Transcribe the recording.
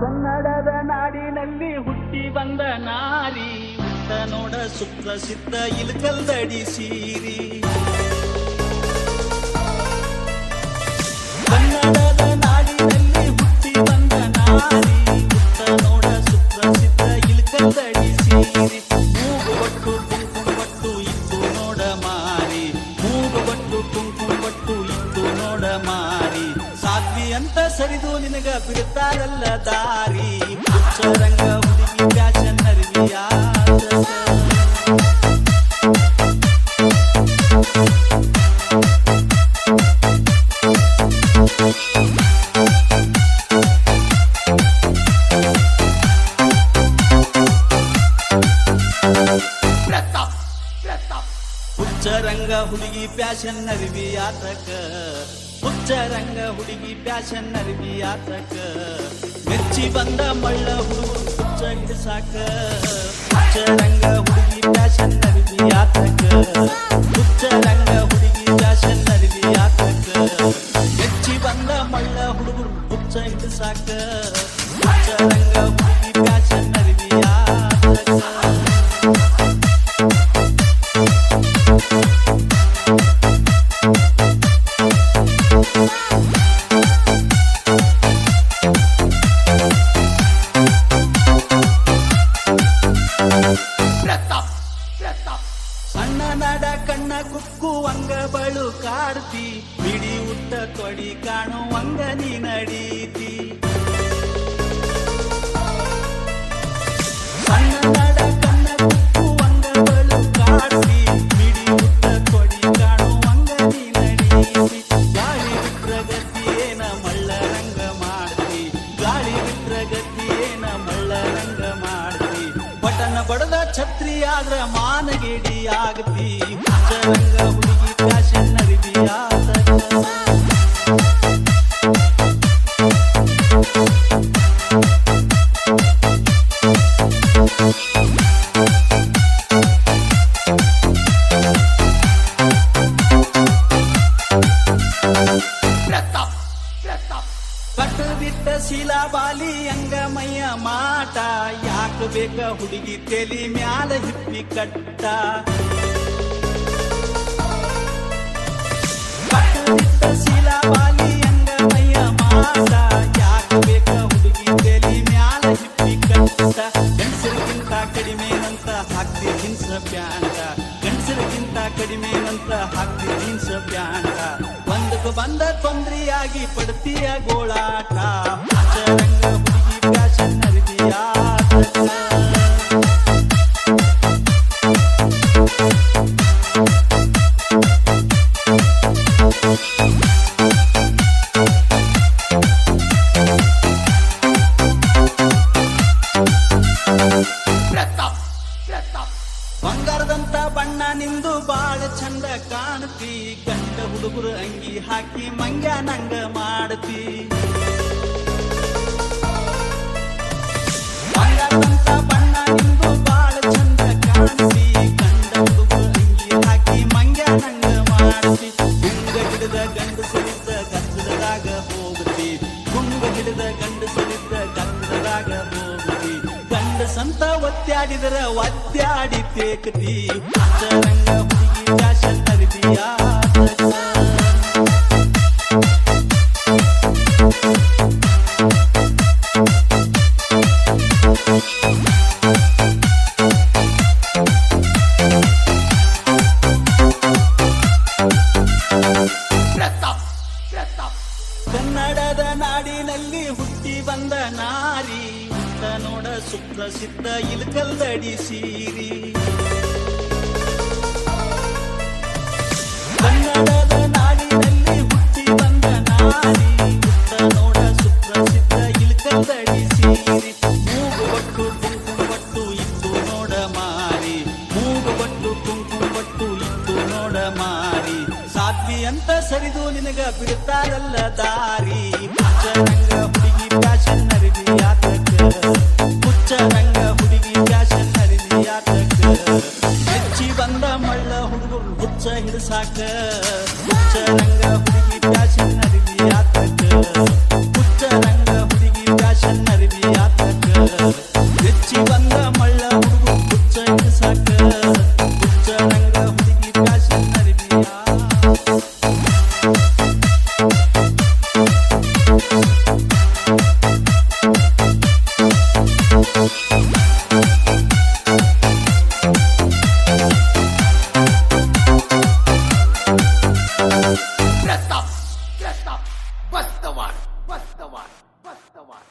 ಕನ್ನಡದ ನಾಡಿನಲ್ಲಿ ಹುಟ್ಟಿ ಬಂದ ನಾರಿ ಉತ್ತ ನೋಡ ಸುಪ್ರಸಿದ್ಧ ಇಲ್ಕಲ್ದಡಿ ಸೀರಿ. ಕನ್ನಡದ ನಾಡಿನಲ್ಲಿ ಹುಟ್ಟಿ ಬಂದ ನಾರಿ ಉತ್ತ ನೋಡ ಸುಪ್ರಸಿದ್ಧ ಇಲ್ಕಲ್ದಡಿ ಸೀರಿ. ಮೂಗು ಬಟ್ಟು ಕುಂಕುಮ ಬಟ್ಟು ಇತ್ತು ನೋಡ ಮಾರಿ, ಮೂಗು ಬಟ್ಟು ಕುಂಕುಮ ಬಟ್ಟು ಇತ್ತು ನೋಡ ಮಾರಿ. ಸಾಧ್ವಿ ಅಂತ ಸರಿದು ನಿನಗ ಬಿಡ್ತಾರಲ್ಲ ದಾರಿ. ಹುಚ್ಚರಂಗ ಹುಡುಗಿ ಫ್ಯಾಷನ್ ಅರಿವಿಯ ಹುಚ್ಚರಂಗ ಹುಡುಗಿ ಫ್ಯಾಷನ್ ಅರಿವಿಯಾತಕ, ಹುಚ್ಚರಂಗ ಹುಡುಗಿ ಫ್ಯಾಷನ್ ಅರಿವಿಯಾತಕ. ಮೆಚ್ಚಿ ಬಂದ ಮಳ್ಳ ಹುಡುಗರು ಹುಚ್ಚ ಹಿಡಿಸಾಕ. ಹುಚ್ಚರಂಗ ಹುಡುಗಿ ಫ್ಯಾಷನ್ ಅರಿವಿಯಾತಕ, ಹುಚ್ಚರಂಗ ಹುಡುಗಿ ಫ್ಯಾಷನ್ ಅರಿವಿಯಾತಕ. ಮೆಚ್ಚಿ ಬಂದ ಮಳ್ಳ ಹುಡುಗರು ಹುಚ್ಚ ಹಿಡಿಸಾಕ. ಹುಚ್ಚರಂಗ ಹುಡುಗಿ ಫ್ಯಾಷನ್ ಅರಿವಿಯಾತಕ. ಸಣ್ಣ ನಡ ಕಣ್ಣ ಕುಕ್ಕುವಂಗ ಬಳು ಕಾಡ್ತಿ, ಬಿಡಿ ಉಟ್ಟ ತೊಡಿ ಕಾಣುವಂಗ ನೀ ನಡೀತಿ. ಸಣ್ಣ ನಡ ಕಣ್ಣ ಕುಕ್ಕುವಂಗ ಬಳು ಕಾಡ್ತಿ, ಬಿಡಿ ಉಟ್ಟ ತೊಡಿ ಕಾಣುವಂಗ ನೀ ನಡೀತಿ. ಗಾಳಿ ಬಿಟ್ರ ಗತಿಯೇನ ಮಳ್ಳರಂಗ ಮಾಡ್ತಿ, ಗಾಳಿ ಬಿಟ್ರ ಗತಿಯೇನ ಮಳ್ಳರಂಗ ಮಾಡ್ತಿ. ಬಟನ ಬಡದ ಛತ್ರಿ ಆದ್ರ ಮಾನಗೇಡಿ ಆಗತಿ. ಹುಚ್ಚರಂಗ ಹುಡುಗಿ ಫ್ಯಾಷನ್ ಅರಿವಿಯಾತಕ. ಕಟ್ಟು ಬಿಟ್ಟ ಶೀಲಾ ಬಾಲಿ ಅಂಗಮಯ್ಯ ಮಾಟ, ಯಾಕ ಬೇಕ ಹುಡುಗಿ ತೆಲಿ ಮ್ಯಾಲ ಹಿಪ್ಪಿ ಕಟ್ಟ. ಕಟ್ಟು ಬಿಟ್ಟ ಶೀಲಾ ಬಾಲಿ ಅಂಗಮಯ್ಯ ಮಾಟ, ಯಾಕ ಬೇಕ ಹುಡುಗಿ ತೆಲಿ ಮ್ಯಾಲ ಹಿಪ್ಪಿ ಕಟ್ಟ. ಗಂಡಸರಿಗಿಂತ ಕಡಿಮೆನಂತ ಹಾಕ್ತಿ ಜೀನ್ಸ್ ಪ್ಯಾಂಟ, ಗಂಡಸರಿಗಿಂತ ಕಡಿಮೆನಂತ ಹಾಕ್ತಿ ಜೀನ್ಸ್ ಪ್ಯಾಂಟ. ಒಂದಕ್ಕೆ ಬಂದ ತೊಂದ್ರೆಯಾಗಿ ಪಡ್ತೀಯ ಗೋಳಾಟ. ಹುಚ್ಚರಂಗ ಹುಡುಗಿ ಫ್ಯಾಷನ್ ಅರಿವಿಯಾತಕ. ಬಂಗಾರದಂತ ಬಣ್ಣ ನಿಂದು ಬಾಳ ಚಂದ ಕಾಣ್ತಿ, ಗಂಡ ಹುಡುಗರು ಅಂಗಿ ಹಾಕಿ ಮಂಗ್ಯ ನಂಗ ಮಾಡ್ತಿ. ಬಂಗಾರದಂತ ಬಣ್ಣ ನಿಂದು ಬಾಳ ಚಂದ ಕಾಣ್ತಿ, ಗಂಡ ಹುಡುಗರು ಅಂಗಿ ಹಾಕಿ ಮಂಗ್ಯ ನಂಗ ಮಾಡ್ತಿ. ಗುಂಗ ಹಿಡಿದ ಗಂಡು ಸರಿದ್ದ ಗದ್ದಲದಾಗ ಹೋಗ್ತಿ, ಗುಂಗ ಹಿಡಿದ ಗಂಡು ಸರಿದ್ದ ಗದ್ದಲದಾಗ ಹೋಗ್ತಿ. ಗಂಡ ಸಂತ ಒತ್ತಾಡಿದರ ಒತ್ತಾಡಿ ತೇಕತಿ. ಹುಚ್ಚರಂಗ ಹುಡುಗಿ ಫ್ಯಾಷನ್ ಅರಿವಿಯಾತಕ. ಕನ್ನಡದ ನಾಡಿನಲ್ಲಿ ಹುಟ್ಟಿ ಬಂದ ನಾರಿ ಉತ್ತ ನೋಡ ಸುಪ್ರಸಿದ್ಧ ಇಲ್ಕಲ್ದಡಿ ಸೀರಿ. ಕನ್ನಡದ ನಾಡಿನಲ್ಲಿ ಹುಟ್ಟಿ ಬಂದ ನಾರಿ ಉತ್ತ ನೋಡ ಸುಪ್ರಸಿದ್ಧ ಇಲ್ಕಲ್ದಡಿ ಸೀರಿ. ಮೂಗು ಬಟ್ಟು ಕುಂಕುಮ ಬಟ್ಟು ಇತ್ತು ನೋಡ ಮಾರಿ, ಮೂಗು ಬಟ್ಟು ಕುಂಕುಮ ಬಟ್ಟು ಇತ್ತು ನೋಡ ಮಾರಿ. ಸಾಧ್ವಿ ಅಂತ ಸರಿದು ನಿನಗ ಬಿಡ್ತಾರಲ್ಲ ದಾರಿ. ಹುಚ್ಚರಂಗ ಹುಡುಗಿ ಫ್ಯಾಷನ್ ಅರಿವಿಯಾತಕ, ಹುಚ್ಚರಂಗ ಹುಡುಗಿ ಫ್ಯಾಷನ್ ಅರಿವಿಯಾತಕ. ಮೆಚ್ಚಿ ಬಂದ ಮಳ್ಳ ಹುಡುಗರು ಹುಚ್ಚ ಹಿಡಿಸಾಕ. ಹುಚ್ಚರಂಗ ಹುಡುಗಿ ಫ್ಯಾಷನ್ ಅರಿವಿಯಾತಕ, ಹುಚ್ಚರಂಗ ಹುಡುಗಿ ಫ್ಯಾಷನ್ ಅರಿವಿಯಾತಕ. ಬಸ್ತವಾಡ ಬಸ್ತವಾಡ ಬಸ್ತವಾಡ ಬಸ್ತವಾಡ